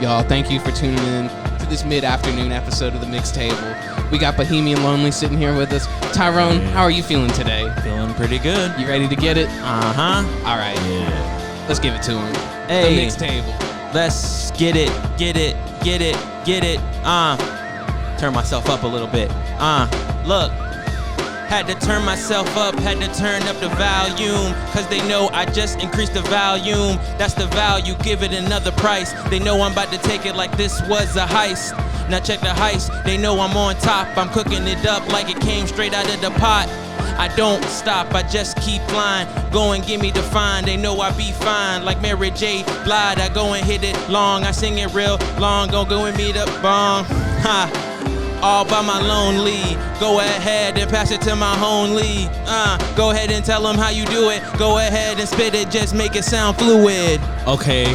Y'all, thank you for tuning in to this mid-afternoon episode of the Mixtable. We got Bohemian Lonely sitting here with us. Tyrone, how are you feeling today? Feeling pretty good. You ready to get it? Uh-huh. All right. Yeah. Let's give it to him. Hey. The Mixtable. Let's get it. Turn myself up a little bit. Look. Had to turn myself up, had to turn up the volume, cause they know I just increased the volume. That's the value, give it another price. They know I'm about to take it like this was a heist. Now check the heist, they know I'm on top. I'm cooking it up like it came straight out of the pot. I don't stop, I just keep flying. Go and give me the fine, they know I be fine. Like Mary J. Blige, I go and hit it long. I sing it real long, go and meet up bong. Ha. All by my lonely. Go ahead and pass it to my homely. Go ahead and tell them how you do it. Go ahead and spit it, just make it sound fluid. Okay,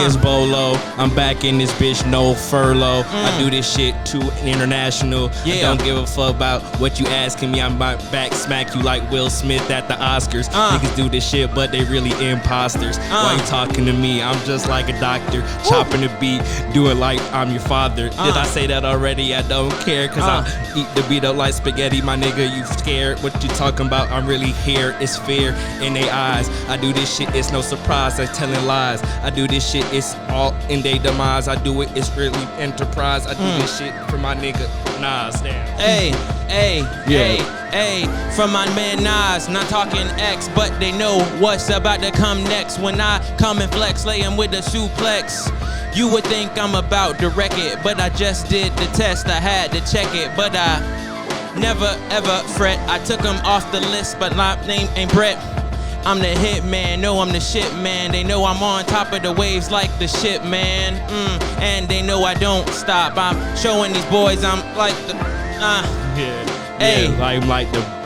it's BOLO. I'm back in this bitch, no furlough. I do this shit too international. Yeah. I don't give a fuck about what you asking me. I'm about back smack you like Will Smith at the Oscars. Niggas do this shit, but they really imposters. Why you talking to me? I'm just like a doctor, chopping the beat, doing like I'm your father. Did I say that already? I don't care, cause I eat the beat up like spaghetti, my nigga. You scared? What you talking about? I'm really here. It's fair in their eyes. I do this shit, it's no surprise. They're telling lies. I do this shit, it's all in their demise. I do it, it's really enterprise. I do this shit for my nigga Nas. Damn. Hey, from my man Nas, not talking X, but they know what's about to come next. When I come and flex, lay him with a suplex. You would think I'm about to wreck it, but I just did the test. I had to check it, but I never ever fret. I took him off the list, but my name ain't Brett. I'm the hit man, know I'm the shit man. They know I'm on top of the waves like the shit man. And they know I don't stop. I'm showing these boys I'm like the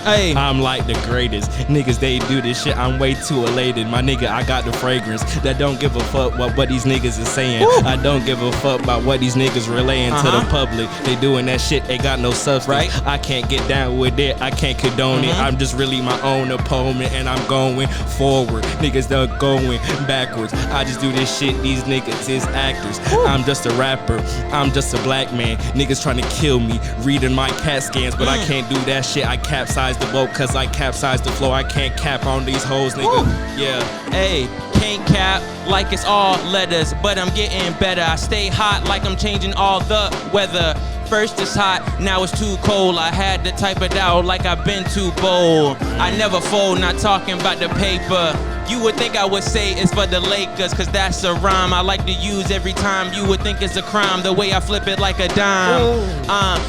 I'm like the greatest. Niggas, they do this shit, I'm way too elated. My nigga, I got the fragrance that don't give a fuck what these niggas is saying. Woo. I don't give a fuck about what these niggas relaying to the public. They doing that shit, they got no substance. Right. I can't get down with it, I can't condone it. I'm just really my own opponent and I'm going forward. Niggas done going backwards. I just do this shit, these niggas is actors. I'm just a rapper, I'm just a black man. Niggas trying to kill me, reading my CAT scans, but I can't do that shit. I capsize the boat cause I capsize the flow. I can't cap on these hoes, nigga. Yeah. Hey, can't cap like it's all letters, but I'm getting better. I stay hot like I'm changing all the weather. First it's hot, now it's too cold. I had to type it out like I've been too bold. I never fold, not talking about the paper. You would think I would say it's for the Lakers, cause that's a rhyme I like to use every time. You would think it's a crime, the way I flip it like a dime.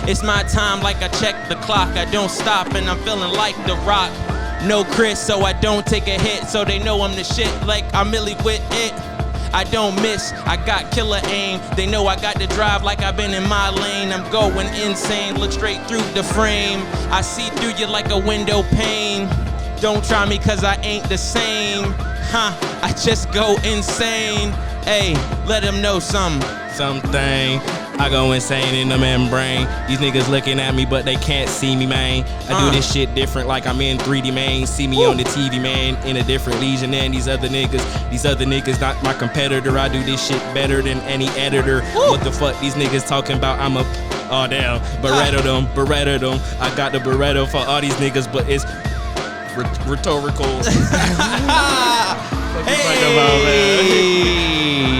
It's my time like I check the clock. I don't stop and I'm feeling like The Rock. No Chris, so I don't take a hit. So they know I'm the shit like I'm Millie with it. I don't miss, I got killer aim. They know I got the drive like I've been in my lane. I'm going insane, look straight through the frame. I see through you like a window pane. Don't try me cause I ain't the same. I just go insane. Hey, let them know something. I go insane in the membrane. These niggas looking at me, but they can't see me, man. I do this shit different like I'm in 3D, man. See me on the TV, man, in a different legion than these other niggas not my competitor. I do this shit better than any editor. What the fuck these niggas talking about? I'm a, oh damn, Beretta them. I got the Beretta for all these niggas, but it's rhetorical. Hey,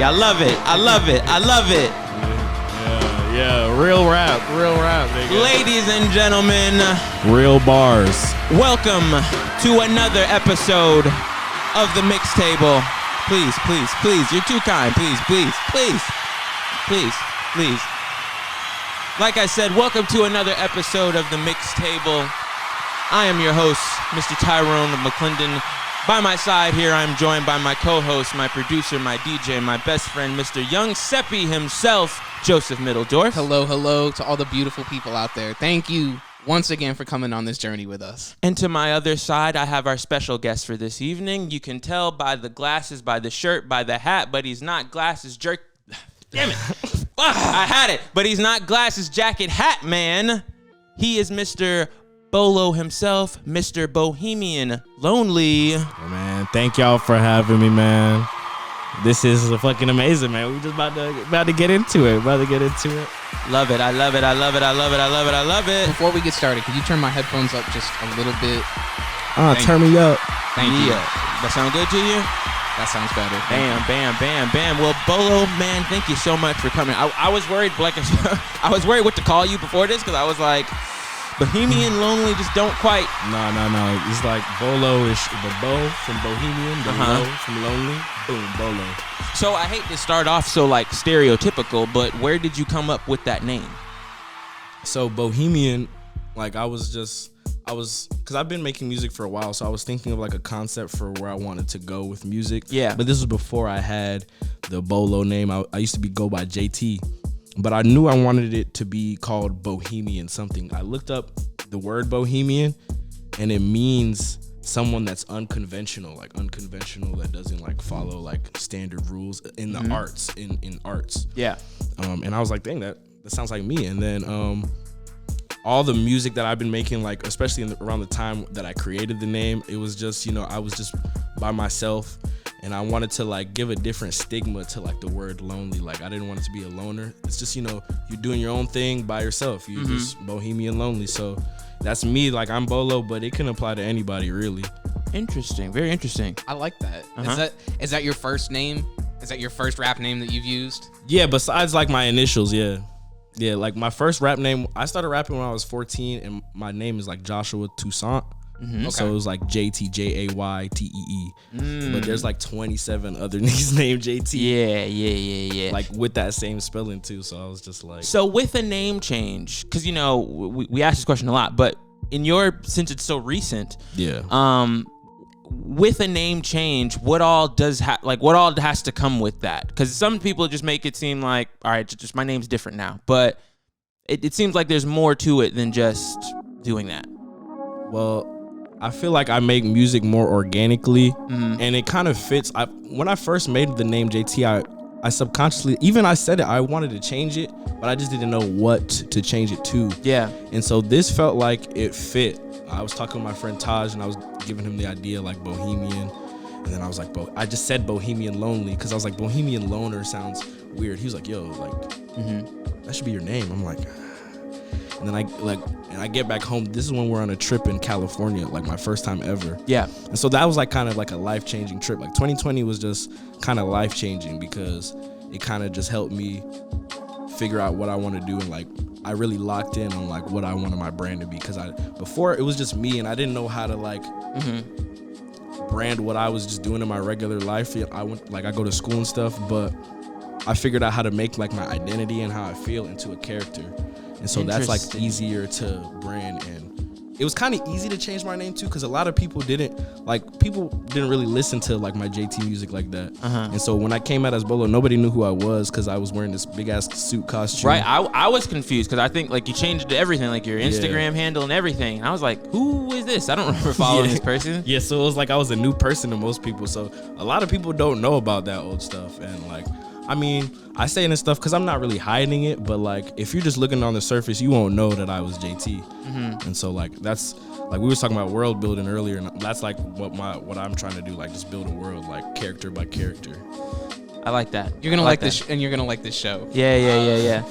I love it. Yeah, real rap, nigga. Ladies and gentlemen, real bars. Welcome to another episode of the Mixtable. Please, you're too kind. Please. Like I said, welcome to another episode of the Mixtable. I am your host, Mr. Tyrone of McClendon. By my side here, I'm joined by my co-host, my producer, my DJ, my best friend, Mr. Young Seppi himself, Joseph Middledorf. Hello to all the beautiful people out there. Thank you once again for coming on this journey with us. And to my other side, I have our special guest for this evening. You can tell by the glasses, by the shirt, by the hat, but he's not glasses jerk. Damn it. I had it. But he's not glasses jacket hat man. He is Mr. BOLO himself, Mr. Bohemian Lonely. Oh, man, thank y'all for having me, man. this is fucking amazing, man. We just about to get into it. Love it. I love it. I love it. I love it. I love it. I love it. Before we get started, could you turn my headphones up just a little bit? Turn me up. Thank you. That sound good to you? That sounds better. Bam. Well, Bolo, man, thank you so much for coming. I was worried, like, I was worried what to call you before this because I was like, Bohemian Lonely just don't quite. No. It's like Bolo is the Bo from Bohemian, the Lo from Lonely. Boom, Bolo. So I hate to start off so like stereotypical, but where did you come up with that name? So Bohemian, like because I've been making music for a while, so I was thinking of like a concept for where I wanted to go with music. Yeah. But this was before I had the Bolo name. I used to go by JT, but I knew I wanted it to be called Bohemian something. I looked up the word Bohemian, and it means someone that's unconventional that doesn't like follow like standard rules in the arts, in arts. Yeah. And I was like, dang, that sounds like me. And then all the music that I've been making, like especially around the time that I created the name, it was just, I was just by myself, and I wanted to like give a different stigma to like the word lonely. Like I didn't want it to be a loner. It's just, you're doing your own thing by yourself. You just Bohemian Lonely. So that's me. Like I'm Bolo, but it can apply to anybody really. Interesting. Very interesting. I like that. Is that your first name? Is that your first rap name that you've used? Yeah, besides like my initials, yeah. Yeah, like my first rap name, I started rapping when I was 14, and my name is like Joshua Toussaint. Okay. So it was like JT, Jaytee. But there's like 27 other niggas named JT. Yeah. Like with that same spelling too. So I was just like. So with a name change, because we ask this question a lot, but since it's so recent, with a name change, what all has to come with that? Because some people just make it seem like, all right, just my name's different now, but it seems like there's more to it than just doing that. Well, I feel like I make music more organically, and it kind of fits. When I first made the name JT, I subconsciously, even I said it, I wanted to change it, but I just didn't know what to change it to. Yeah. And so this felt like it fit. I was talking with my friend Taj, and I was giving him the idea like Bohemian, and then I was like, I just said Bohemian Lonely because I was like, Bohemian Loner sounds weird. He was like, yo, like, that should be your name. I'm like, and then I get back home. This is when we're on a trip in California, like my first time ever. Yeah. And so that was like kind of like a life-changing trip. Like 2020 was just kind of life-changing because it kind of just helped me figure out what I want to do, and like I really locked in on like what I wanted my brand to be, because before it was just me, and I didn't know how to like brand what I was just doing in my regular life. I go to school and stuff, but I figured out how to make like my identity and how I feel into a character. And so that's like easier to brand, and it was kind of easy to change my name too, because a lot of people didn't really listen to like my JT music like that. And so when I came out as Bolo, nobody knew who I was because I was wearing this big ass suit costume. Right. I was confused because I think like you changed everything, like your Instagram handle and everything. And I was like, who is this? I don't remember following this person. Yeah. So it was like I was a new person to most people. So a lot of people don't know about that old stuff, and like, I mean, I say this stuff because I'm not really hiding it, but like if you're just looking on the surface, you won't know that I was JT. And so like that's like we were talking about world building earlier, and that's like what I'm trying to do, like just build a world like character by character. I like that. You're gonna like this, and you're gonna like this show. Yeah.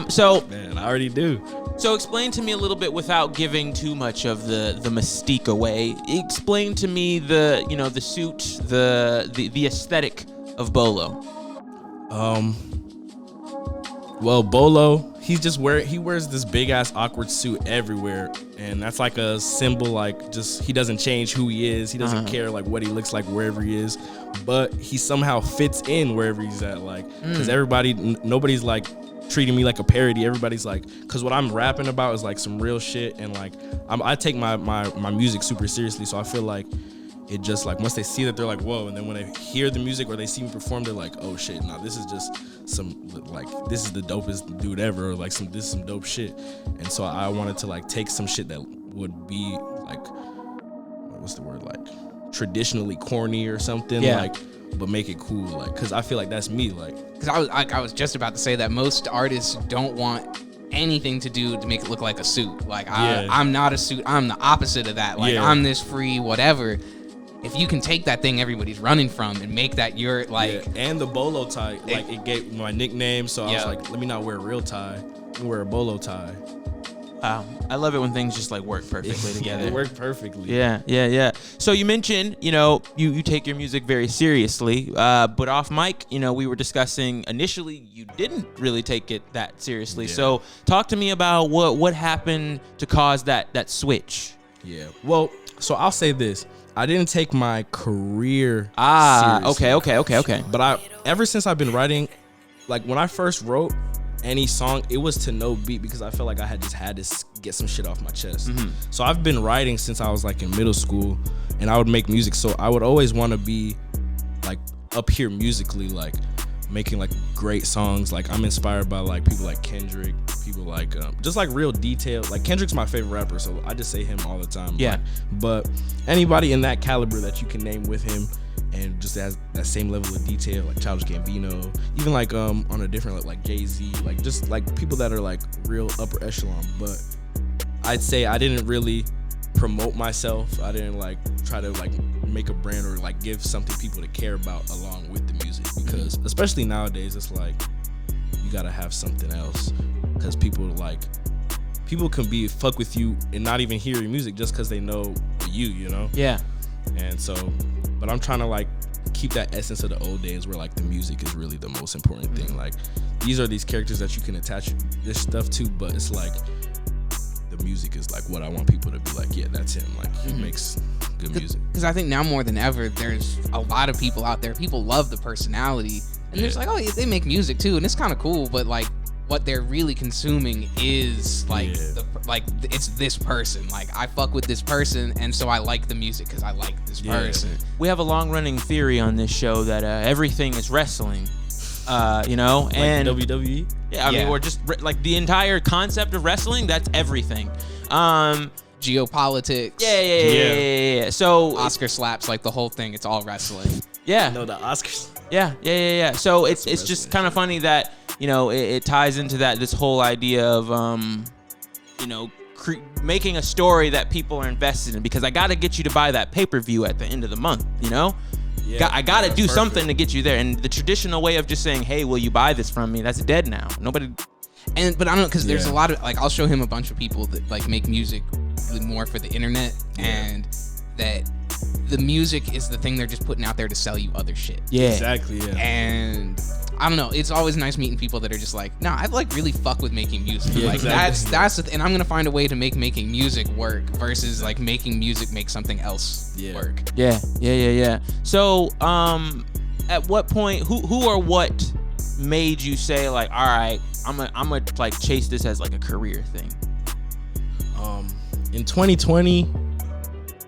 So man, I already do. So explain to me a little bit without giving too much of the mystique away. Explain to me the suit, the aesthetic of Bolo. Well, Bolo, he wears this big ass awkward suit everywhere, and that's like a symbol, like just he doesn't change who he is. He doesn't care like what he looks like wherever he is, but he somehow fits in wherever he's at, like because nobody's like treating me like a parody. Everybody's like, because what I'm rapping about is like some real shit, and like I take my music super seriously, so I feel like it just like once they see that, they're like, whoa, and then when they hear the music or they see me perform, they're like, oh shit, nah, this is just this is the dopest dude ever, or like this is some dope shit. And so I wanted to like take some shit that would be like, what's the word, like traditionally corny or something, like, but make it cool, like, because I feel like that's me, like, because I was just about to say that most artists don't want anything to do to make it look like a suit. Like I'm not a suit. I'm the opposite of that. Like I'm this free whatever. if you can take that thing everybody's running from and make that your like and the bolo tie, like it gave my nickname, so I was like, let me not wear a real tie, let me wear a bolo tie. Wow, I love it when things just like work perfectly together. It worked perfectly. Yeah. So you mentioned, you take your music very seriously, but off mic, we were discussing initially you didn't really take it that seriously. Yeah. So talk to me about what happened to cause that switch. Yeah. Well, so I'll say this: I didn't take my career seriously. Okay. But ever since I've been writing, like when I first wrote any song, it was to no beat because I felt like I had to get some shit off my chest. So I've been writing since I was like in middle school, and I would make music. So I would always want to be like up here musically, like making like great songs. Like I'm inspired by like people like Kendrick, people like just like real detail. Like Kendrick's my favorite rapper, so I just say him all the time. Yeah. Like, but anybody in that caliber that you can name with him and just has that same level of detail, like Childish Gambino, even like on a different level, like Jay-Z, like just like people that are like real upper echelon. But I'd say I didn't really promote myself. I didn't like try to like make a brand or like give something people to care about along with the music, because especially nowadays it's like you gotta have something else, because people can be fuck with you and not even hear your music just because they know you know. Yeah. And so, but I'm trying to like keep that essence of the old days where like the music is really the most important thing. Like these are these characters that you can attach this stuff to, but it's like the music is like what I want people to be like, yeah, that's him. Like he makes good music. Because I think now more than ever, there's a lot of people out there. People love the personality, and they're just like, oh, yeah, they make music too, and it's kind of cool. But like, what they're really consuming is like it's this person. Like I fuck with this person, and so I like the music because I like this person. We have a long-running theory on this show that everything is wrestling. Like and WWE. Yeah, I mean, we're just like the entire concept of wrestling. That's everything. Geopolitics. Yeah. So Oscar slaps, like the whole thing. It's all wrestling. Yeah. No, the Oscars. Yeah. So it's just kind of funny that it ties into this whole idea of making a story that people are invested in, because I got to get you to buy that pay-per-view at the end of the month. Yeah, I gotta do something to get you there. And the traditional way of just saying, hey, will you buy this from me? That's dead now. Nobody. But I don't know, because there's a lot of like, I'll show him a bunch of people that like make music really more for the internet, and that the music is the thing they're just putting out there to sell you other shit. Yeah, exactly. Yeah. And I don't know, it's always nice meeting people that are just like, nah, I like really fuck with making music. Yeah, like exactly. that's the and I'm gonna find a way to making music work versus like making music make something else work. Yeah. So at what point, who or what made you say like, all right, I'm gonna like chase this as like a career thing? In 2020,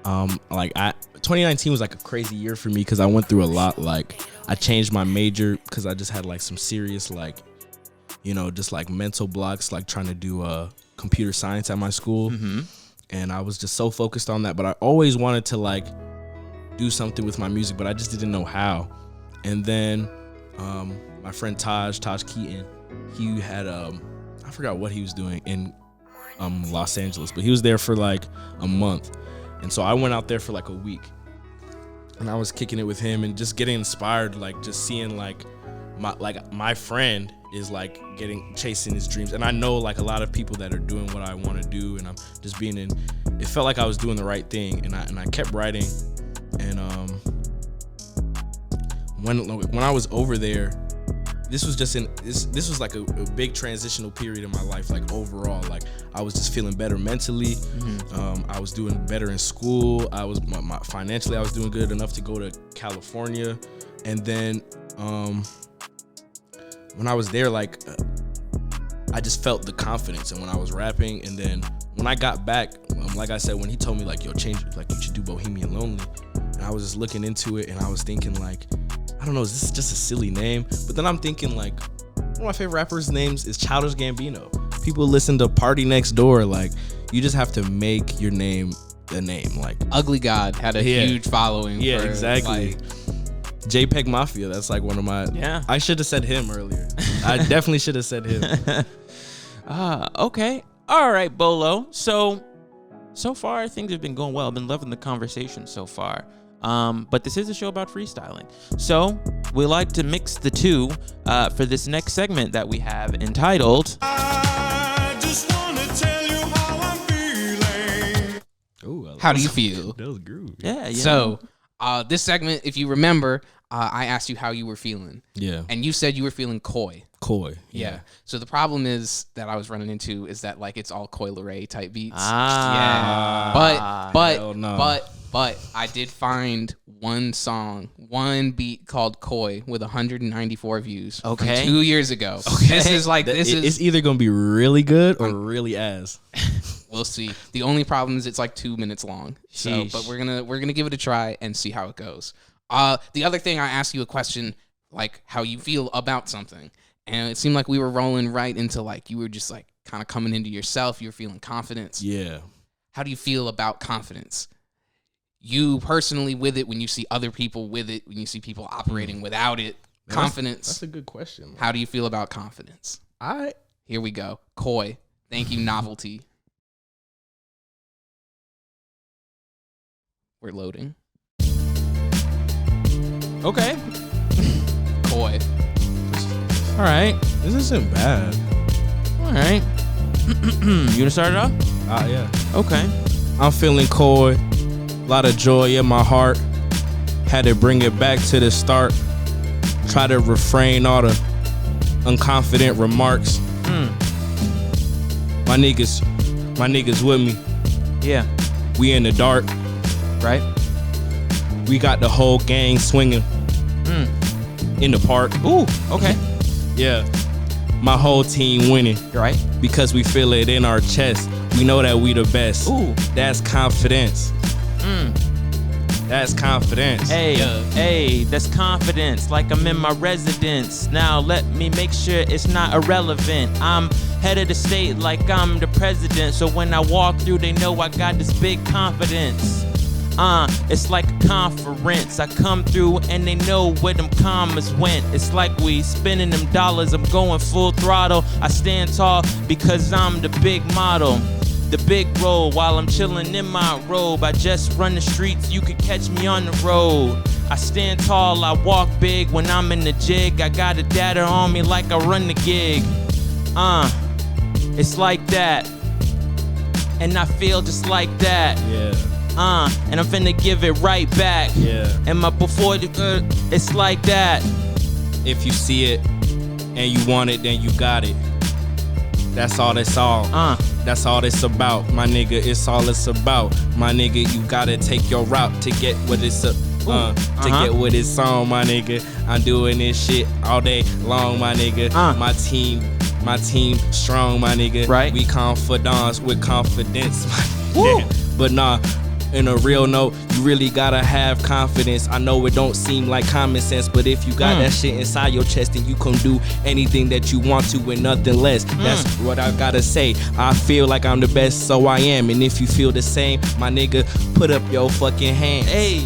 2019 was like a crazy year for me because I went through a lot. Like I changed my major because I just had like some serious like, just like mental blocks, like trying to do computer science at my school. And I was just so focused on that, but I always wanted to like do something with my music, but I just didn't know how. And then my friend Taj Keaton, he had I forgot what he was doing in Los Angeles, but he was there for like a month. And so I went out there for like a week, and I was kicking it with him and just getting inspired, like just seeing like my friend is like chasing his dreams. And I know like a lot of people that are doing what I want to do, and I'm just it felt like I was doing the right thing. And I kept writing. And when I was over there, this was just this was like a big transitional period in my life. Like overall, like I was just feeling better mentally. I was doing better in school. I was financially, I was doing good enough to go to California. And then when I was there, like I just felt the confidence. And when I was rapping, and then when I got back, like I said, when he told me like, yo, change it, like you should do Bohemian Lonely, and I was just looking into it, and I was thinking like, I don't know, is this just a silly name? But then I'm thinking like, one of my favorite rappers' names is Childish Gambino. People listen to Party Next Door. Like, you just have to make your name a name. Like Ugly God had a huge following. Yeah, for, exactly. Like, JPEG Mafia, that's like one of my. Yeah. I should have said him earlier. I definitely should have said him. Okay. All right, Bolo. So far things have been going well. I've been loving the conversation so far. But this is a show about freestyling. So we like to mix the two for this next segment that we have entitled I just wanna tell you how I'm feeling. Ooh, How do you feel? That was groovy. Yeah. So, this segment, if you remember, I asked you how you were feeling. Yeah. And you said you were feeling coy. Coy. Yeah. So the problem is that I was running into is that like it's all Coi Leray type beats. Ah. Yeah. hell no. But I did find one beat called Koi with 194 views. Okay. From 2 years ago. Okay. It's either gonna be really good or really ass. We'll see. The only problem is it's like 2 minutes long. So, Sheesh. but we're gonna give it a try and see how it goes. The other thing, I asked you a question like how you feel about something, and it seemed like we were rolling right into like you were just like kind of coming into yourself. You were feeling confidence. Yeah. How do you feel about confidence? You personally with it, when you see other people with it, when you see people operating without it, confidence. That's a good question. How do you feel about confidence? Here we go. Koi. Thank you, novelty. We're loading. Okay. Koi. All right. This isn't bad. All right. You gonna start it off? Yeah. Okay. I'm feeling coy. A lot of joy in my heart. Had to bring it back to the start. Try to refrain all the unconfident remarks. My niggas with me. Yeah. We in the dark. Right. We got the whole gang swinging in the park. Ooh. Okay. Yeah. My whole team winning You're right. because we feel it in our chest. We know that we the best. Ooh. That's confidence. That's confidence. Hey, hey, that's confidence, like I'm in my residence. Now let me make sure it's not irrelevant. I'm head of the state like I'm the president. So when I walk through, they know I got this big confidence. It's like a conference. I come through and they know where them commas went. It's like we spending them dollars. I'm going full throttle. I stand tall because I'm the big model. The big role while I'm chilling in my robe. I just run the streets, you could catch me on the road. I stand tall, I walk big when I'm in the jig. I got a data on me like I run the gig. It's like that. And I feel just like that. Yeah. And I'm finna give it right back. Yeah. And my before it's like that. If you see it and you want it, then you got it. That's all that's all. That's all it's about. My nigga, it's all it's about. My nigga, you gotta take your route to get what it's up. To get what it's on, my nigga. I'm doing this shit all day long, my nigga. My team strong, my nigga. Right. We confidants with confidence. Woo. But nah, in a real note, you really gotta have confidence. I know it don't seem like common sense, but if you got that shit inside your chest, then you can do anything that you want to and nothing less. That's what I gotta say. I feel like I'm the best, so I am. And if you feel the same, my nigga, put up your fucking hands. Hey.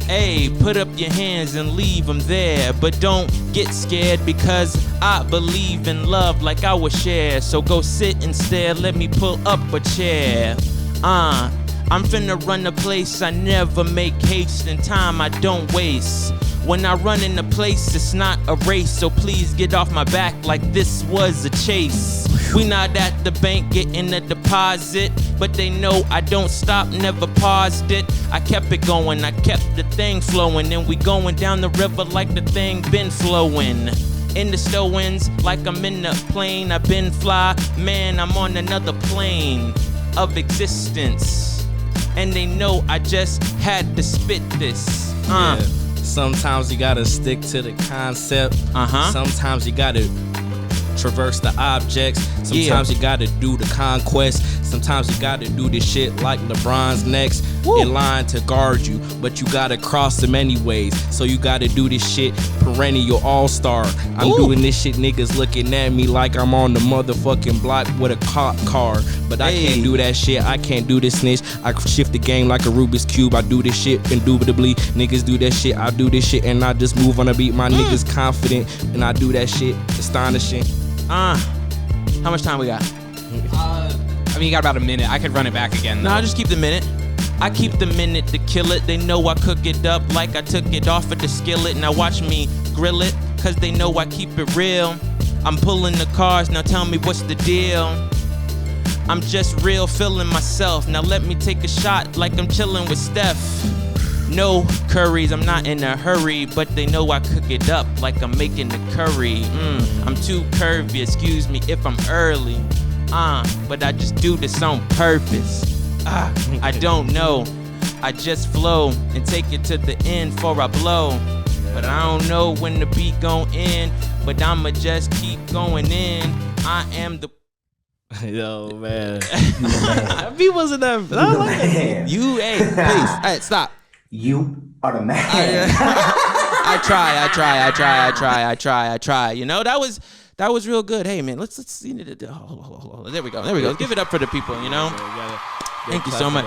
Hey, put up your hands and leave them there. But don't get scared because I believe in love like I would share. So go sit and stare, let me pull up a chair. I'm finna run a place, I never make haste, and time I don't waste. When I run in a place, it's not a race, so please get off my back like this was a chase. We not at the bank getting a deposit, but they know I don't stop, never paused it. I kept it going, I kept the thing flowing, and we going down the river like the thing been flowing. In the stowins, like I'm in the plane, I've been fly, man, I'm on another plane of existence. And they know I just had to spit this. Yeah. Sometimes you gotta stick to the concept. Sometimes you gotta traverse the objects. Sometimes you gotta do the conquest. Sometimes you gotta do this shit like LeBron's next in line to guard you, but you gotta cross him anyways. So you gotta do this shit perennial all-star. I'm doing this shit, niggas looking at me like I'm on the motherfucking block with a cop car. But I can't do that shit, I can't do this snitch. I shift the game like a Rubik's Cube. I do this shit indubitably. Niggas do that shit, I do this shit, and I just move on the beat. My niggas confident, and I do that shit astonishing. How much time we got? I mean, you got about a minute. I could run it back again, though. No, I'll just keep the minute. I keep the minute to kill it. They know I cook it up like I took it off of the skillet. Now watch me grill it, cause they know I keep it real. I'm pulling the cars, now tell me what's the deal. I'm just real feeling myself. Now let me take a shot like I'm chilling with Steph. No curries, I'm not in a hurry, but they know I cook it up like I'm making the curry. I'm too curvy, excuse me if I'm early. But I just do this on purpose. I don't know, I just flow and take it to the end before I blow. But I don't know when the beat gon' end, but I'ma just keep going in. I am the... Yo, man. That beat wasn't that... I like that. You, hey, please, hey, stop. You are the man. I try. You know, that was real good. Hey man, let's there we go. Let's give it up for the people, you know. Thank you so much.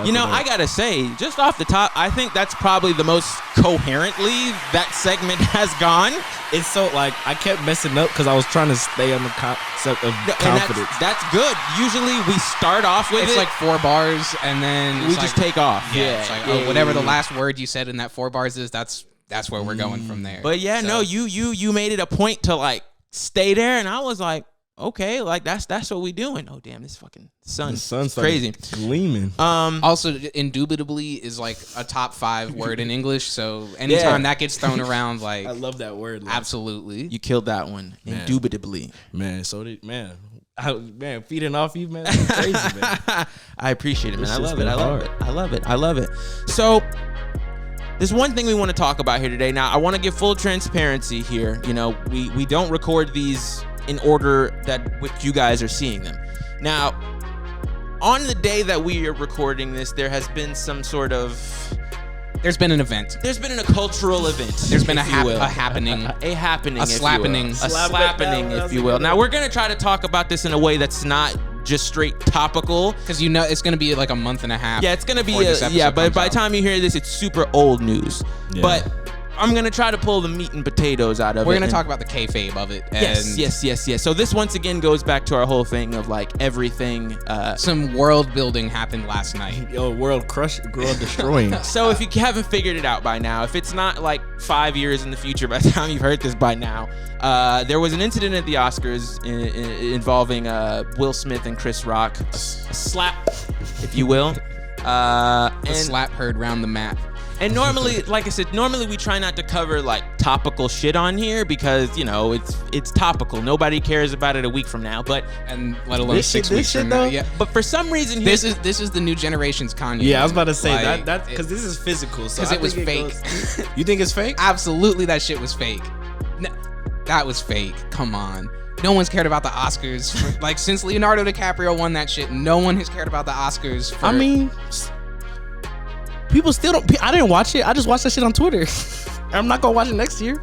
You know, I gotta say, just off the top, I think that's probably the most coherently that segment has gone. It's so like I kept messing up because I was trying to stay on the concept of confidence. That's good. Usually we start off with it's like 4 bars and then we just take off. Yeah, it's like whatever the last word you said in that 4 bars is, that's where we're going from there. But yeah, no, you made it a point to like stay there, and I was like, okay, like that's what we doing. Oh damn, this fucking sun's crazy, gleaming. Also, indubitably is like a top 5 word in English. So anytime that gets thrown around, like I love that word. Like, absolutely, you killed that one. Man. Indubitably, man. So did man. Feeding off you, man. That's crazy, man. I appreciate it, man. I It's love it. So there's one thing we want to talk about here today. Now, I want to give full transparency here. You know, we don't record these in order that which you guys are seeing them. Now, on the day that we are recording this, there has been some sort of... There's been an event. There's been a cultural event. There's been a happening. A happening, a slappening. A slappening, if you will. Now, we're going to try to talk about this in a way that's not just straight topical. Because you know it's going to be like a month and a half. Yeah, it's going to be, but by the time you hear this, it's super old news. Yeah. But I'm going to try to pull the meat and potatoes out of it. We're going to talk about the kayfabe of it. Yes. So this once again goes back to our whole thing of like everything. Some world building happened last night. Yo, world destroying. So if you haven't figured it out by now, if it's not like 5 years in the future by the time you've heard this by now, there was an incident at the Oscars involving Will Smith and Chris Rock. A slap, if you will. The slap heard round the map. And normally, like I said, we try not to cover like topical shit on here because, you know, it's topical. Nobody cares about it a week from now, and let alone 6 weeks from now. Yeah. But for some reason, this is the new generation's Kanye. Yeah, I was about to say like, that's because this is physical. Because it was fake. You think it's fake? Absolutely, that shit was fake. No, that was fake. Come on. No one's cared about the Oscars. Like, since Leonardo DiCaprio won that shit, no one has cared about the Oscars. I mean, people still don't. I didn't watch it. I just watched that shit on Twitter. I'm not gonna watch it next year.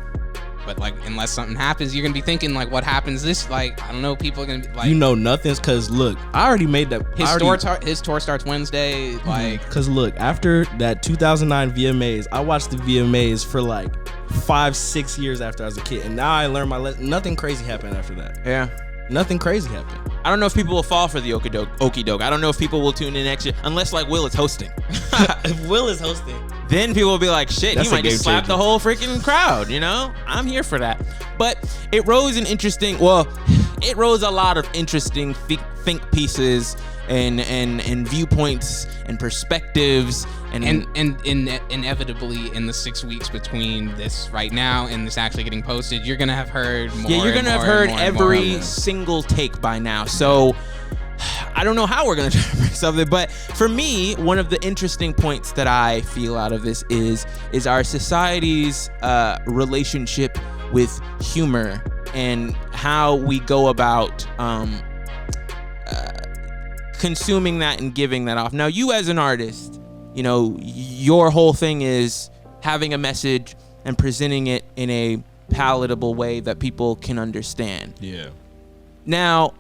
But like, unless something happens, you're gonna be thinking like, what happens this? Like, I don't know. People are gonna be like, you know, nothing's because look, I already made that. His tour starts Wednesday. Like, because look, after that 2009 VMAs, I watched the VMAs for like 5-6 years after I was a kid, and now I learned my lesson. Nothing crazy happened after that. Yeah. Nothing crazy happened. I don't know if people will fall for the okey doke. I don't know if people will tune in next year, unless like Will is hosting. If Will is hosting, then people will be like, shit, that's he might just slap the whole freaking crowd, you know? I'm here for that. But it rose a lot of interesting think pieces and viewpoints and perspectives and inevitably in the 6 weeks between this right now and this actually getting posted, you're gonna have heard more. Yeah, you're gonna have heard every single take by now. So I don't know how we're gonna try to bring something, but for me, one of the interesting points that I feel out of this is our society's relationship with humor and how we go about consuming that and giving that off. Now, you as an artist, you know, your whole thing is having a message and presenting it in a palatable way that people can understand. Yeah. Now,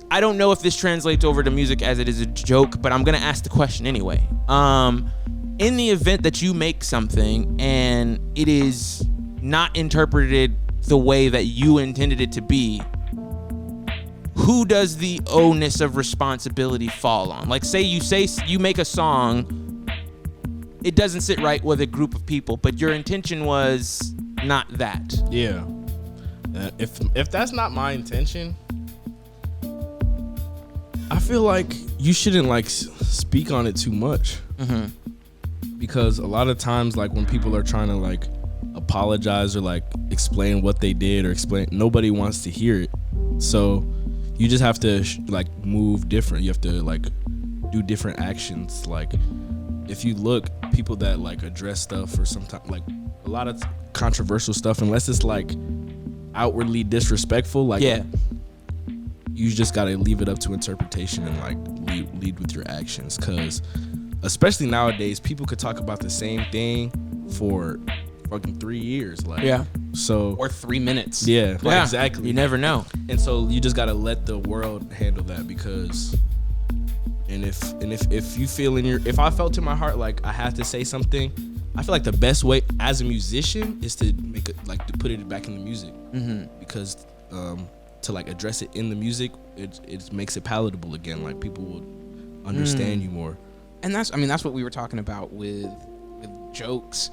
I don't know if this translates over to music as it is a joke, but I'm gonna ask the question anyway. In the event that you make something and it is not interpreted the way that you intended it to be, who does the onus of responsibility fall on? Like, say you make a song it doesn't sit right with a group of people, but your intention was not that. Yeah. If that's not my intention, I feel like you shouldn't like speak on it too much. Because a lot of times, like when people are trying to like apologize or like explain what they did or explain, nobody wants to hear it. So you just have to like move different. You have to like do different actions. Like if you look, people that like address stuff or sometimes like a lot of controversial stuff, unless it's like outwardly disrespectful, like you just gotta leave it up to interpretation and like lead with your actions. Cause especially nowadays, people could talk about the same thing for fucking 3 years, like so, or 3 minutes. Exactly. You never know. And so you just gotta let the world handle that. Because if you feel if I felt in my heart like I had to say something, I feel like the best way as a musician is to make it like to put it back in the music. Because to like address it in the music, it makes it palatable again. Like people will understand you more. And that's what we were talking about with jokes.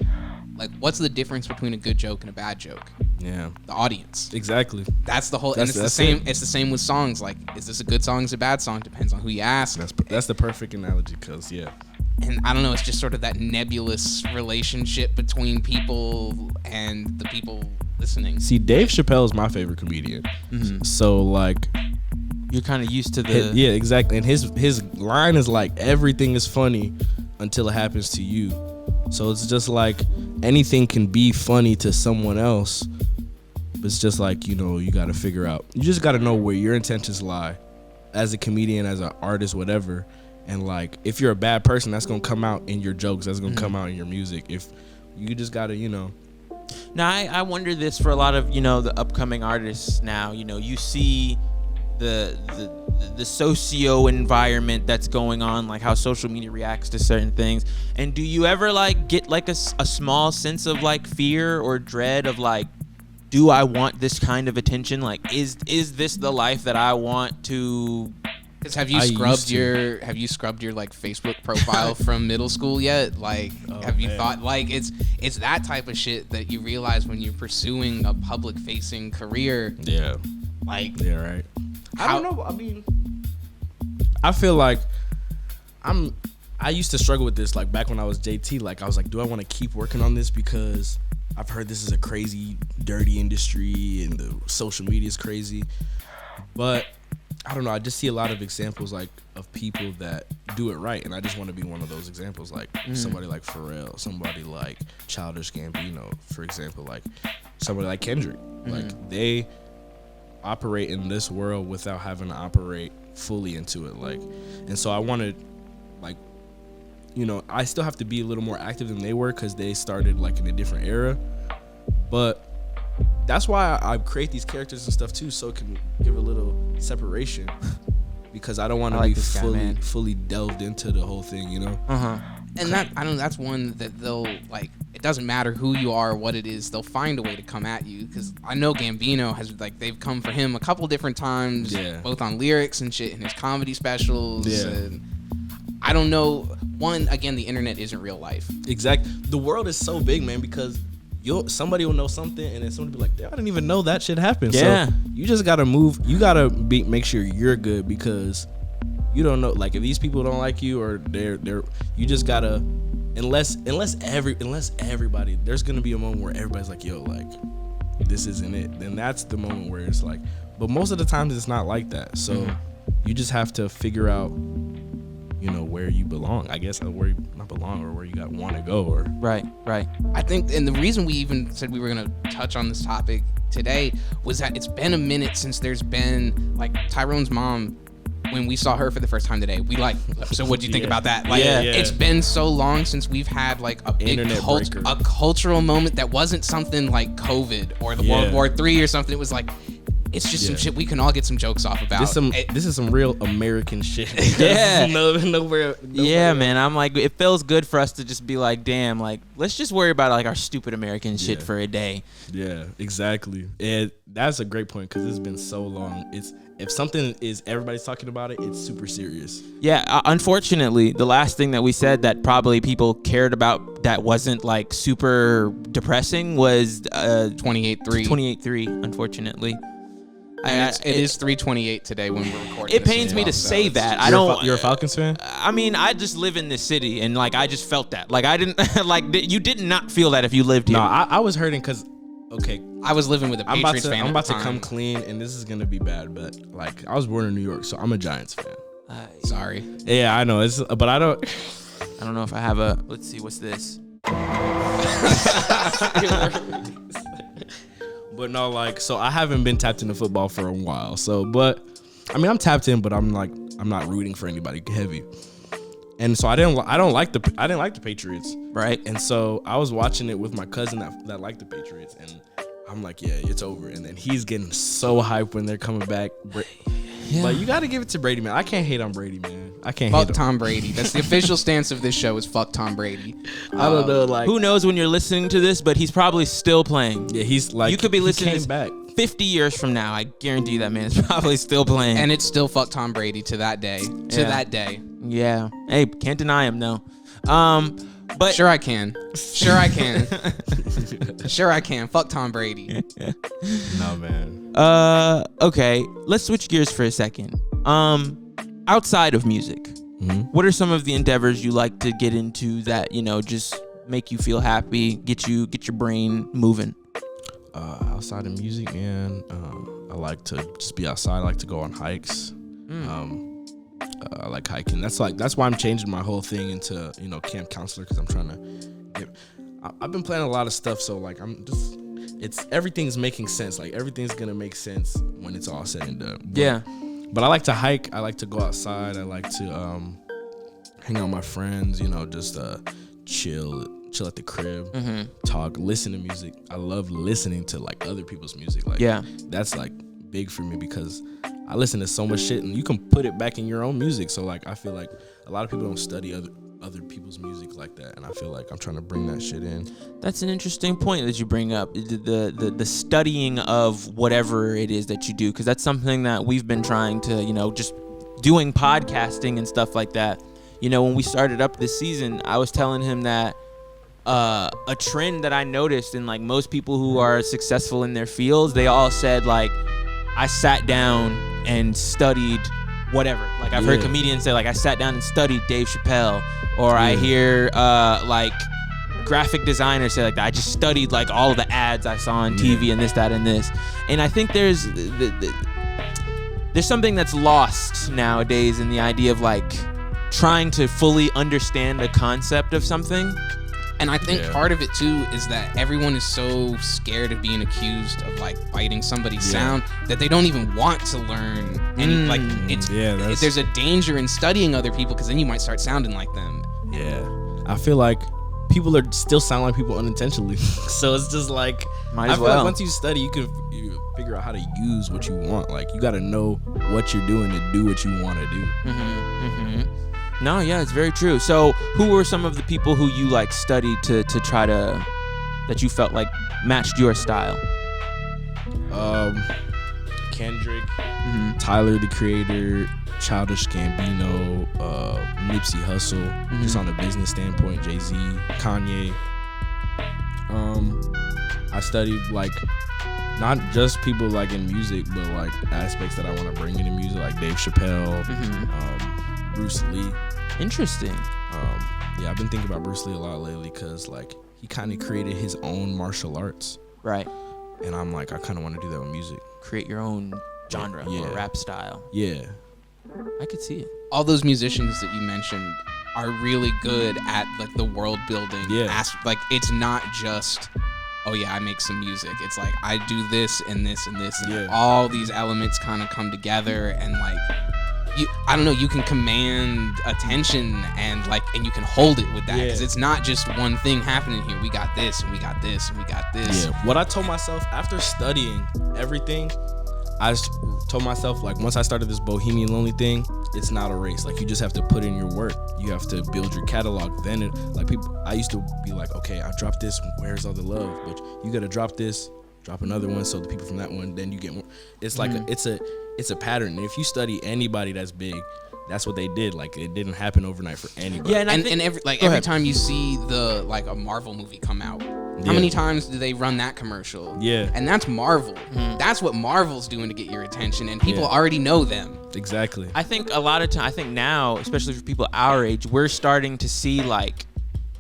Like, what's the difference between a good joke and a bad joke? Yeah, the audience. Exactly. That's the whole. And it's the same. It's the same with songs. Like, is this a good song? Is it a bad song? Depends on who you ask. That's the perfect analogy. Cause and I don't know. It's just sort of that nebulous relationship between people and the people listening. See, Dave Chappelle is my favorite comedian. So like, you're kind of used to the yeah, exactly. And his line is like, everything is funny until it happens to you. So it's just like anything can be funny to someone else. But it's just like, you know, you got to figure out. You just got to know where your intentions lie as a comedian, as an artist, whatever. And like, if you're a bad person, that's going to come out in your jokes. That's going to come out in your music. If you just got to, you know. Now, I wonder this for a lot of, you know, the upcoming artists now. You know, you see the socio environment that's going on, like how social media reacts to certain things. And do you ever like get like a small sense of like fear or dread of like, do I want this kind of attention? Like, is this the life that I want to? Because have you scrubbed your like Facebook profile from middle school yet? Like, have you thought like it's that type of shit that you realize when you're pursuing a public facing career? Yeah. Like, yeah, right. I don't know. I mean, I feel like I used to struggle with this like back when I was JT. Like I was like, do I want to keep working on this because I've heard this is a crazy, dirty industry and the social media is crazy. But I don't know. I just see a lot of examples like of people that do it right, and I just want to be one of those examples. Like somebody like Pharrell, somebody like Childish Gambino, for example, like somebody like Kendrick. Like they operate in this world without having to operate fully into it. Like, and so I want to, like, you know, I still have to be a little more active than they were because they started like in a different era. But that's why I create these characters and stuff too, so it can give a little separation. Because I don't want to be fully delved into the whole thing, you know. And that's one that they'll like. It doesn't matter who you are or what it is, they'll find a way to come at you. Because I know Gambino has like they've come for him a couple different times, both on lyrics and shit in his comedy specials. And I don't know. One, again, the internet isn't real life. Exactly. The world is so big, man, because somebody will know something and then somebody will be like, I didn't even know that shit happened. Yeah. So you just gotta move. You gotta make sure you're good, because you don't know, like, if these people don't like you or they're you just gotta, unless everybody, there's gonna be a moment where everybody's like, yo, like, this isn't it. Then that's the moment where it's like, but most of the times it's not like that. So you just have to figure out, you know, where you belong, I guess, or where you not belong, or where you want to go, or right. I think, and the reason we even said we were gonna touch on this topic today was that it's been a minute since there's been, like, Tyrone's mom. When we saw her for the first time today, we like, so what do you think about that? Like, it's been so long since we've had like a big cultural moment that wasn't something like COVID or the World War III or something. It was like it's just some shit we can all get some jokes off about. This is some real American shit. Yeah. Nowhere. Yeah, man. I'm like, it feels good for us to just be like, damn, like, let's just worry about like our stupid American shit for a day. Yeah, exactly. And that's a great point because it's been so long. If something is everybody's talking about it, it's super serious. Yeah, unfortunately, the last thing that we said that probably people cared about that wasn't like super depressing was 28-3. 28-3, unfortunately. It is 3:28 today when we're recording. It pains me to say that. You're a Falcons fan? I mean, I just live in this city, and like I just felt that. Like I didn't like you did not feel that if you lived here. No, I was hurting because I was living with a Patriots fan. I'm about to come clean, and this is gonna be bad, but like I was born in New York, so I'm a Giants fan. Sorry. Yeah, I know. But I don't know if I have a. Let's see, what's this? But no, like, so I haven't been tapped into football for a while. So, but I mean, I'm tapped in, but I'm not rooting for anybody heavy. And so I didn't like the Patriots, right? And so I was watching it with my cousin that liked the Patriots, and I'm like, yeah, it's over. And then he's getting so hyped when they're coming back. Yeah. But you got to give it to Brady, man. I can't hate on Brady, man. I can't hate him. Fuck Tom Brady. That's the official stance of this show is fuck Tom Brady. I don't know, like, who knows when you're listening to this, but he's probably still playing. Yeah, he's like, you could be listening to back 50 years from now. I guarantee that man is probably still playing. And it's still fuck Tom Brady to that day. Yeah. Hey, can't deny him though. But sure I can. Sure I can. Fuck Tom Brady. No, man. Okay. Let's switch gears for a second. Outside of music, what are some of the endeavors you like to get into that, you know, just make you feel happy, get your brain moving? Outside of music, man, I like to just be outside. I like to go on hikes. I like hiking. That's why I'm changing my whole thing into, you know, camp counselor, because I'm trying to I've been planning a lot of stuff, so like everything's making sense. Like everything's gonna make sense when it's all said and done. But I like to hike. I like to go outside. I like to hang out with my friends. You know, just chill at the crib, talk, listen to music. I love listening to like other people's music. Like that's like big for me because I listen to so much shit, and you can put it back in your own music. So like I feel like a lot of people don't study other people's music like that, and I feel like I'm trying to bring that shit in. That's an interesting point that you bring up, the studying of whatever it is that you do, because that's something that we've been trying to, you know, just doing podcasting and stuff like that. You know, when we started up this season, I was telling him that a trend that I noticed in like most people who are successful in their fields, they all said like, I sat down and studied whatever. Like I've heard comedians say like, I sat down and studied Dave Chappelle, or I hear like graphic designers say like that. I just studied like all of the ads I saw on TV and this, that, and this. And I think there's something that's lost nowadays in the idea of like trying to fully understand a concept of something. And I think part of it too is that everyone is so scared of being accused of like biting somebody's sound that they don't even want to learn any like there's a danger in studying other people, because then you might start sounding like them. I feel like people are still sound like people unintentionally. So it's just like, might as I feel well. like once you study, you figure out how to use what you want. Like you got to know what you're doing to do what you want to do. No, yeah, it's very true. So who were some of the people who you like studied to try to, that you felt like matched your style? Kendrick, Tyler the Creator, Childish Gambino, Nipsey Hussle, just on a business standpoint, Jay-Z, Kanye. I studied like not just people like in music, but like aspects that I want to bring into music, like Dave Chappelle, Bruce Lee. Interesting. I've been thinking about Bruce Lee a lot lately because like he kind of created his own martial arts. Right. And I'm like, I kind of want to do that with music. Create your own genre or rap style. Yeah. I could see it. All those musicians that you mentioned are really good at like the world building. Like it's not just, oh yeah, I make some music. It's like I do this and this and this, and all these elements kind of come together, and like I don't know, you can command attention and you can hold it with that, because it's not just one thing happening here. We got this and we got this and we got this. What I told myself after studying everything, I just told myself, like, once I started this Bohemian Lonely thing, it's not a race. Like, you just have to put in your work. You have to build your catalog. Then I used to be like, okay, I dropped this, where's all the love? But you gotta drop this, drop another one, so the people from that one, then you get more. It's like it's a pattern. And if you study anybody that's big, that's what they did. Like, it didn't happen overnight for anybody. Yeah, and every time you see a Marvel movie come out, how many times do they run that commercial? Yeah. And that's Marvel. That's what Marvel's doing to get your attention, and people already know them. Exactly. I think a lot of time, I think now, especially for people our age, we're starting to see like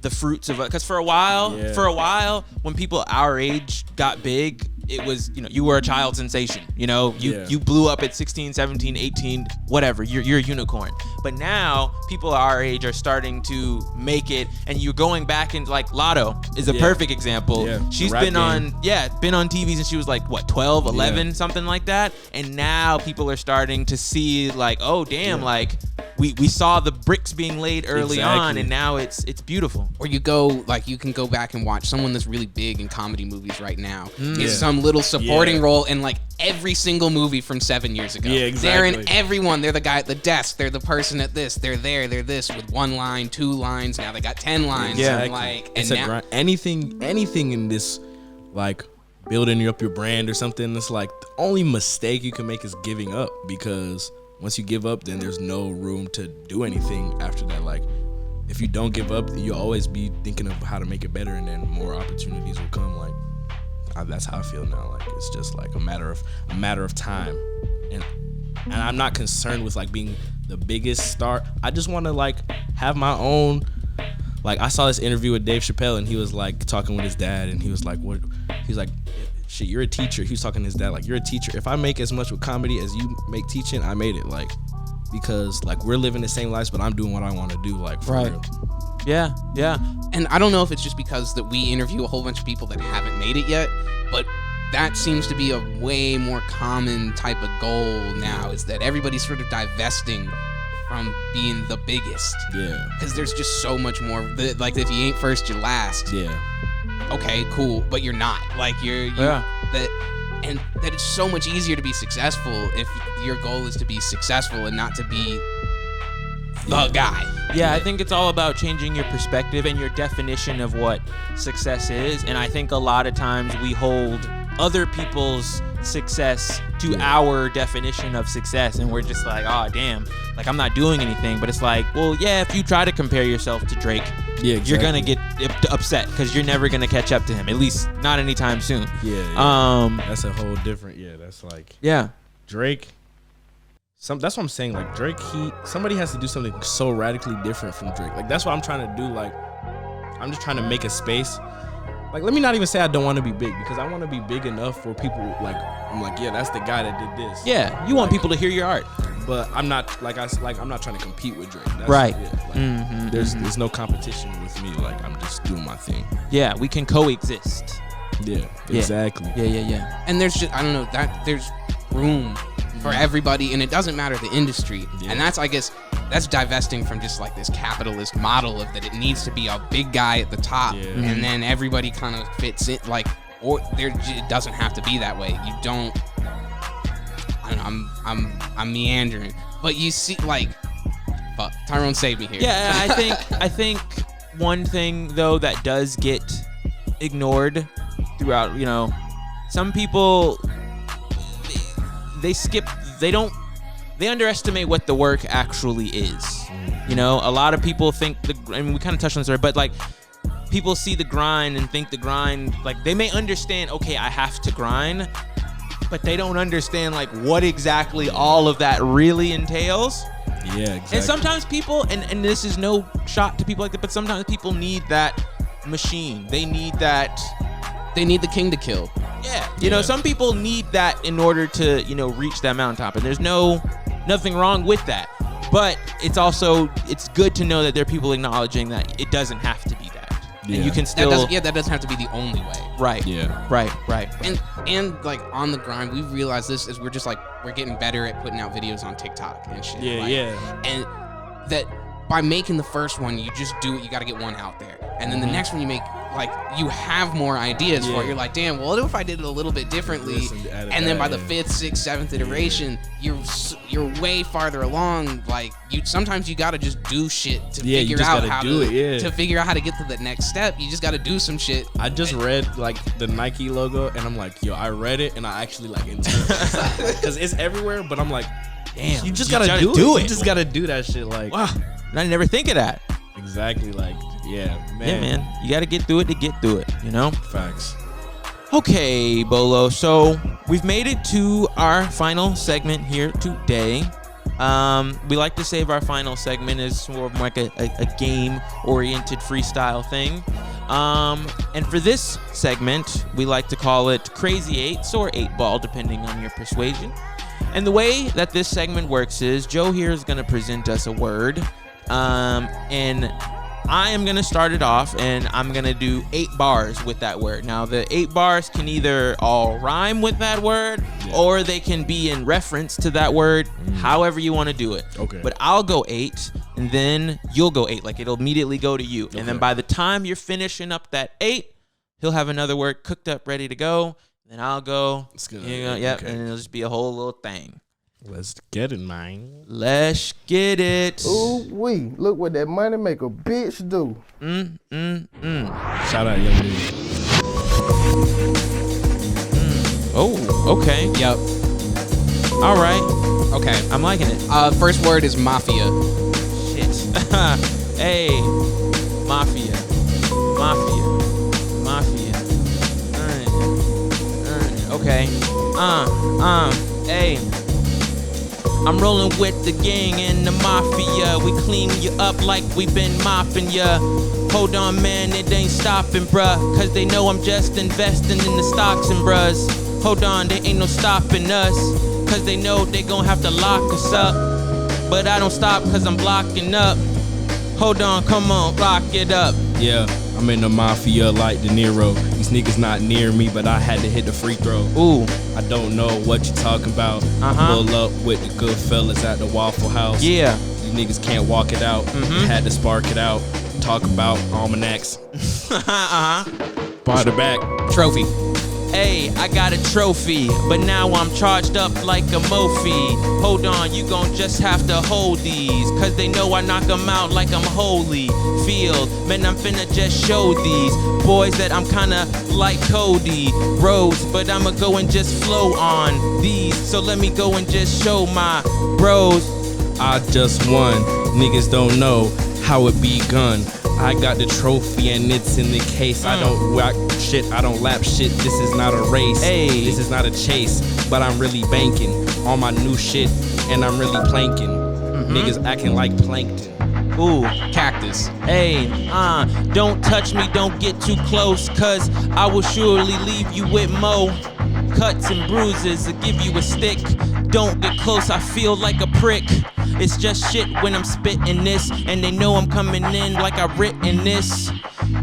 the fruits of it. Because for a while, when people our age got big, it was, you were a child sensation. You blew up at 16, 17, 18, whatever. You're a unicorn. But now people our age are starting to make it, and you're going back into like Lotto is a perfect example. Yeah. She's been on TV since she was like 12, 11, something like that. And now people are starting to see like, oh damn, like we saw the bricks being laid early on, and now it's beautiful. Or you can go back and watch someone that's really big in comedy movies right now. Is some little supporting role in like every single movie from 7 years ago. Yeah, exactly. They're in everyone. They're the guy at the desk. They're the person at this. They're there. They're this with 1 line, 2 lines. Now they got 10 lines. Yeah, and now grind. Anything in this, like building up your brand or something. It's like the only mistake you can make is giving up, because once you give up, then there's no room to do anything after that. Like, if you don't give up, you'll always be thinking of how to make it better, and then more opportunities will come. Like, that's how I feel now. Like, it's just like a matter of time, and I'm not concerned with like being the biggest star. I just want to like have my own. Like, I saw this interview with Dave Chappelle, and he was like talking with his dad, and he was like, "What?" He's like, "Shit, you're a teacher." He was talking to his dad like, "You're a teacher. If I make as much with comedy as you make teaching, I made it." Like, because like we're living the same lives, but I'm doing what I want to do. Like, for real. Yeah. And I don't know if it's just because that we interview a whole bunch of people that haven't made it yet, but that seems to be a way more common type of goal now, is that everybody's sort of divesting from being the biggest. Yeah. Because there's just so much more. Like, if you ain't first, you're last. Yeah. Okay, cool, but you're not. Like, and that it's so much easier to be successful if your goal is to be successful and not to be the guy. Yeah, I think it's all about changing your perspective and your definition of what success is. And I think a lot of times we hold other people's success to our definition of success, and we're just like, oh damn, like I'm not doing anything. But it's like, well, yeah, if you try to compare yourself to Drake, you're gonna get upset because you're never gonna catch up to him, at least not anytime soon. That's a whole different. That's like Drake. That's what I'm saying. Like, Drake, somebody has to do something so radically different from Drake. Like, that's what I'm trying to do. Like, I'm just trying to make a space. Like, let me not even say I don't want to be big, because I want to be big enough for people. Like, I'm like, yeah, that's the guy that did this. Yeah, you want people to hear your art. But I'm not I'm not trying to compete with Drake. That's, right. Like, there's no competition with me. Like, I'm just doing my thing. Yeah, we can coexist. Yeah, exactly. Yeah. And there's just, I don't know, that there's room for everybody, and it doesn't matter the industry. And that's, I guess, that's divesting from just like this capitalist model of that it needs to be a big guy at the top, and then everybody kind of fits in. Like, or it doesn't have to be that way. You don't. I don't know. I'm meandering, but you see, like, fuck, Tyrone saved me here. Yeah, I think one thing though that does get ignored throughout, some people. They underestimate what the work actually is. A lot of people think we kind of touched on this already, but like people see the grind and think the grind, like they may understand, okay, I have to grind, but they don't understand like what exactly all of that really entails. Yeah, exactly. And sometimes people, and this is no shot to people like that, but sometimes people need that machine. They need the king to kill. Yeah, some people need that in order to, reach that mountaintop, and there's nothing wrong with that. But it's good to know that there are people acknowledging that it doesn't have to be that. Yeah. And you can still that doesn't have to be the only way. Right. Yeah. Right. And like on the grind, we've realized this as we're getting better at putting out videos on TikTok and shit. And that by making the first one, you just do it. You got to get one out there, and then the next one you make like you have more ideas for it. You're like, damn, well, what if I did it a little bit differently? And then by the 5th, 6th, 7th iteration, you're way farther along. Like sometimes you gotta just do shit to figure out how to figure out how to get to the next step. You just gotta do some shit. I just read like the Nike logo, and I'm like, yo, I read it, and I actually like internalized because it's everywhere. But I'm like, damn, you just gotta do it. You just gotta do that shit. Like, wow, I never think of that. Exactly. Like, yeah, man. Yeah, man. You gotta get through it to get through it. You know. Facts. Okay, Bolo. So we've made it to our final segment here today. We like to save our final segment as more of like a game-oriented freestyle thing. And for this segment, we like to call it Crazy Eights or 8-Ball, depending on your persuasion. And the way that this segment works is Joe here is going to present us a word. And I am going to start it off, and I'm going to do 8 bars with that word. Now, the 8 bars can either all rhyme with that word, or they can be in reference to that word, however you want to do it. Okay. But I'll go 8, and then you'll go 8. Like, it'll immediately go to you. Okay. And then by the time you're finishing up that 8, he'll have another word cooked up, ready to go. Then I'll go. It's good. Yep, and it'll just be a whole little thing. Let's get it, man. Let's get it. Ooh wee! Look what that money make a bitch do. Shout out, young dude. Oh, okay. Yep. All right. Okay. I'm liking it. First word is mafia. Shit. Hey, mafia. Okay. Hey. I'm rolling with the gang and the mafia. We clean you up like we been mopping ya. Hold on, man, it ain't stopping, bruh. Cause they know I'm just investing in the stocks and bruhs. Hold on, they ain't no stopping us. Cause they know they gon' have to lock us up. But I don't stop cause I'm blocking up. Hold on, come on, lock it up. Yeah, I'm in the mafia like De Niro. These niggas not near me, but I had to hit the free throw. Ooh. I don't know what you talking about. Pull up with the good fellas at the Waffle House. Yeah. You niggas can't walk it out. Had to spark it out. Talk about almanacs. Bar the back. Trophy. Hey, I got a trophy, but now I'm charged up like a Mophie. Hold on, you gon' just have to hold these, cause they know I knock them out like I'm holy. Field, man, I'm finna just show these boys that I'm kinda like Cody Rhodes, but I'ma go and just flow on these. So let me go and just show my bros. I just won. Niggas don't know how it begun. I got the trophy and it's in the case. I don't rock shit, I don't lap shit. This is not a race, this is not a chase. But I'm really banking on my new shit, and I'm really planking. Niggas acting like plankton. Ooh, Cactus. hey, don't touch me, don't get too close, cause I will surely leave you with mo cuts and bruises to give you a stick. Don't get close, I feel like a prick. It's just shit when I'm spitting this, and they know I'm coming in like I written this.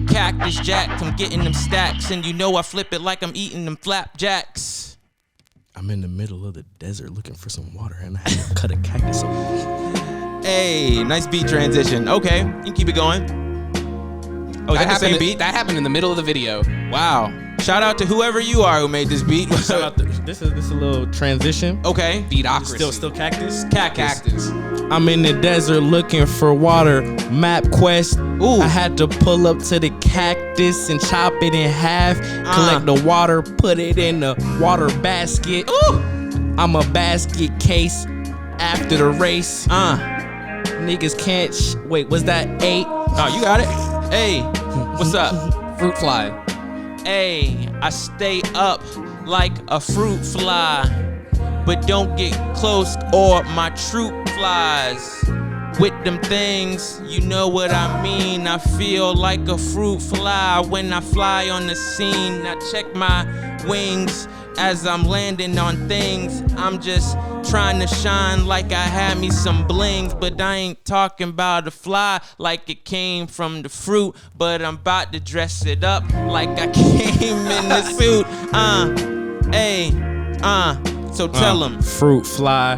Cactus Jack, I'm getting them stacks, and you know I flip it like I'm eating them flapjacks. I'm in the middle of the desert looking for some water, and I had to cut a cactus off. Hey, nice beat transition. Okay, you can keep it going. Oh, is that the same beat? That happened in the middle of the video. Wow. Shout out to whoever you are who made this beat. Shout out this is a little transition. Okay. Beatocracy. Still cactus? Cactus. I'm in the desert looking for water. Map quest. Ooh. I had to pull up to the cactus and chop it in half. Collect the water, put it in the water basket. Ooh. I'm a basket case after the race. Niggas can't wait, was that 8? Oh, you got it. Hey, what's up? Fruit fly. Hey, I stay up like a fruit fly, but don't get close or my troop flies. With them things, you know what I mean. I feel like a fruit fly when I fly on the scene. I check my wings as I'm landing on things. I'm just trying to shine like I had me some blings, but I ain't talking about a fly like it came from the fruit, but I'm about to dress it up like I came in the suit. So tell them. Fruit fly.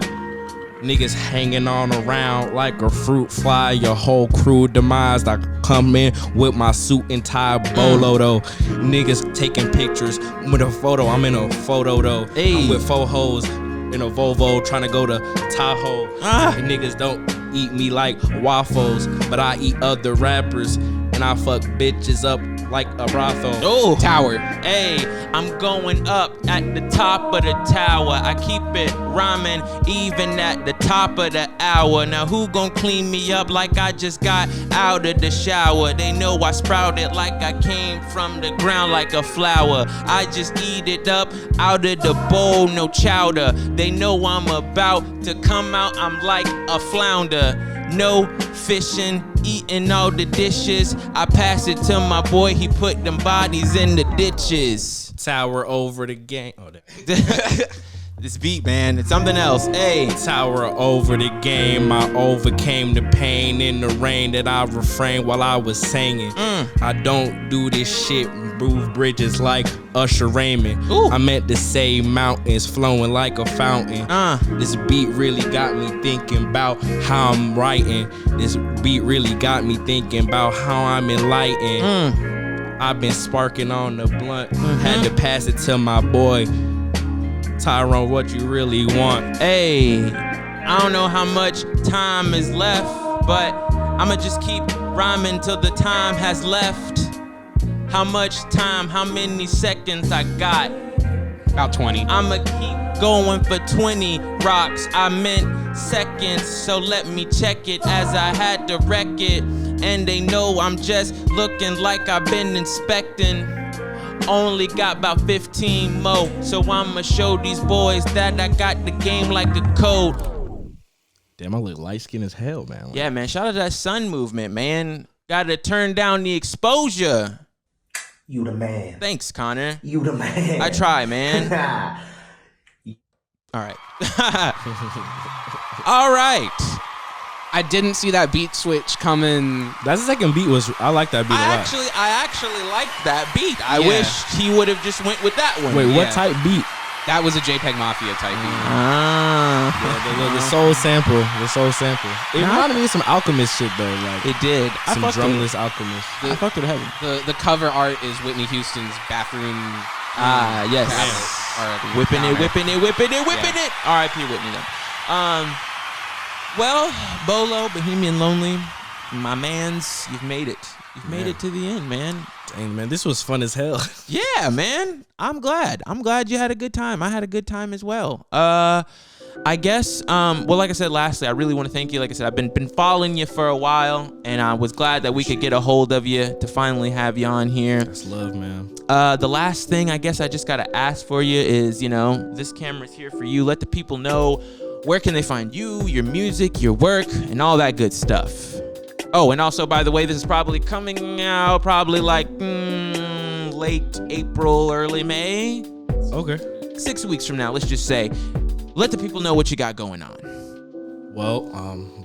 Niggas hanging on around like a fruit fly. Your whole crew demised. I come in with my suit and tie bolo though. Niggas taking pictures with a photo. I'm in a photo though. I'm with 4 hoes in a Volvo trying to go to Tahoe. And niggas don't eat me like waffles, but I eat other rappers and I fuck bitches up like a brothel. Oh, Tower. Hey, I'm going up at the top of the tower. I keep it rhyming even at the top of the hour. Now who gon' clean me up like I just got out of the shower? They know I sprouted like I came from the ground like a flower. I just eat it up out of the bowl, no chowder. They know I'm about to come out, I'm like a flounder. No fishing, eating all the dishes. I pass it to my boy, he put them bodies in the ditches. Tower over the game. This beat, man, it's something else. Hey, tower over the game. I overcame the pain in the rain that I refrained while I was singing. I don't do this shit, move bridges like Usher Raymond. I meant to say mountains flowing like a fountain. This beat really got me thinking about how I'm writing. This beat really got me thinking about how I'm enlightened. I've been sparking on the blunt. Had to pass it to my boy Tyrone, what you really want? Hey, I don't know how much time is left, but I'ma just keep rhyming till the time has left. How much time, how many seconds I got? About 20. I'ma keep going for 20 rocks. I meant seconds, so let me check it as I had to wreck it. And they know I'm just looking like I've been inspecting. Only got about 15 more, so I'ma show these boys that I got the game like a code. Damn, I look light skinned as hell, man. Yeah, man, shout out to that sun movement, man. Gotta turn down the exposure. You the man. Thanks, Connor. You the man. I try, man. All right. All right. I didn't see that beat switch coming. That second beat I like that beat a lot. I actually liked that beat. I wish he would have just went with that one. Wait, what type beat? That was a JPEG Mafia type beat. The soul sample. The soul sample. It reminded me of some Alchemist shit though. Like it did. Some drumless Alchemist. I fucked with heavy. The cover art is Whitney Houston's bathroom. Yes. Whipping it. R.I.P. Whitney then. Well, Bolo, Bohemian Lonely, my mans, you've made it. You've made it to the end, man. Dang, man, this was fun as hell. Yeah, man. I'm glad you had a good time. I had a good time as well. I guess, well, like I said, lastly, I really want to thank you. Like I said, I've been following you for a while, and I was glad that we could get a hold of you to finally have you on here. That's love, man. The last thing I guess I just got to ask for you is, this camera's here for you. Let the people know where can they find you, your music, your work, and all that good stuff. Oh, and also, by the way, this is probably coming out like late April, early May. Okay. 6 weeks from now, let's just say. Let the people know what you got going on. Well,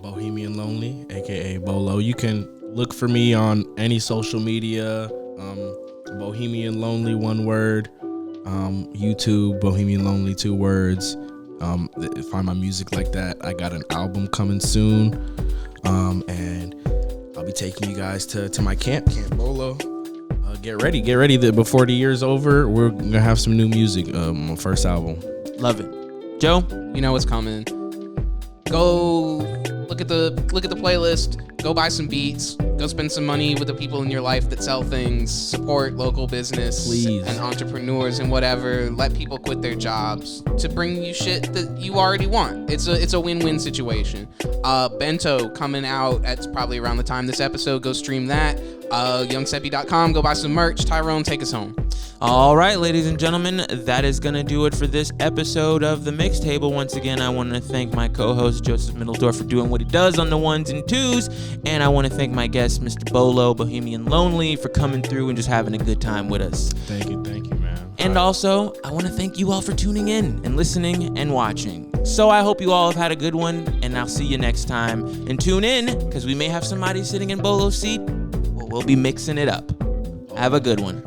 Bohemian Lonely, aka Bolo. You can look for me on any social media. Bohemian Lonely, one word. YouTube, Bohemian Lonely, 2 words. Find my music like that. I got an album coming soon, and I'll be taking you guys to my camp Bolo. Get ready before the year's over. We're gonna have some new music. My first album. Love it. Joe, you know what's coming. Go look at the playlist. Go buy some beats. Go spend some money with the people in your life that sell things. Support local business, please, and entrepreneurs and whatever. Let people quit their jobs to bring you shit that you already want. It's a win-win situation. Bento coming out at probably around the time this episode. Go stream that. YoungSeppy.com. Go buy some merch. Tyrone, take us home. All right, ladies and gentlemen, that is going to do it for this episode of The Mixtable. Once again, I want to thank my co-host, Joseph Middledorf, for doing what he does on the ones and twos. And I want to thank my guest, Mr. Bolo, Bohemian Lonely, for coming through and just having a good time with us. Thank you, man. And also, I want to thank you all for tuning in and listening and watching. So I hope you all have had a good one, and I'll see you next time. And tune in, because we may have somebody sitting in Bolo's seat. We'll be mixing it up. Have a good one.